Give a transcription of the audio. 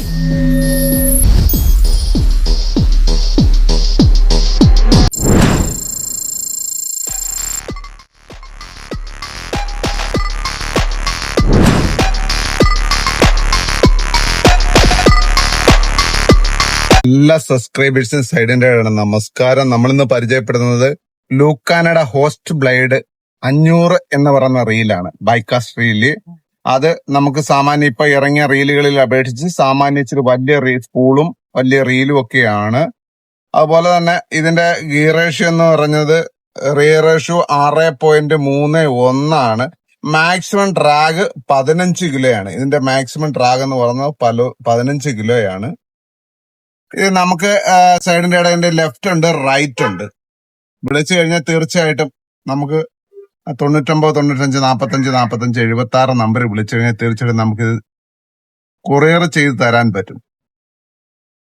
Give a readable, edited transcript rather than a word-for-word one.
എല്ലാ സബ്സ്ക്രൈബേഴ്സിനും സൈഡിന്റെ നമസ്കാരം. നമ്മളിന്ന് പരിചയപ്പെടുന്നത് ലൂക്കാനയുടെ ഹോസ്റ്റ് ബ്ലേഡ് 500 എന്ന് പറയുന്ന റീലാണ്, ബൈക്കാസ്റ്റ് റീല്. അത് നമുക്ക് സാമാന്യം ഇപ്പൊ ഇറങ്ങിയ റീലുകളിൽ അപേക്ഷിച്ച് സാമാന്യം ഇച്ചിരി വലിയ സ്പൂളും വലിയ റീലും ഒക്കെയാണ്. അതുപോലെ തന്നെ ഇതിന്റെ ഗിയർ റേഷ്യോ എന്ന് പറഞ്ഞത് റിയർ റേഷ്യോ 6.31 ആണ്. Maximum drag 15 കിലോയാണ്. ഇതിന്റെ മാക്സിമം ഡ്രാഗ് എന്ന് പറയുന്നത് 15 കിലോയാണ്. ഇത് നമുക്ക് സൈഡിന്റെ ഇടയിൽ ലെഫ്റ്റ് ഉണ്ട്, റൈറ്റ് ഉണ്ട്. വിളിച്ചു കഴിഞ്ഞാൽ തീർച്ചയായിട്ടും നമുക്ക് 99 95 45 45 76 നമ്പർ വിളിച്ചു കഴിഞ്ഞാൽ തീർച്ചയായിട്ടും നമുക്ക് കൊറിയർ ചെയ്ത് തരാൻ പറ്റും.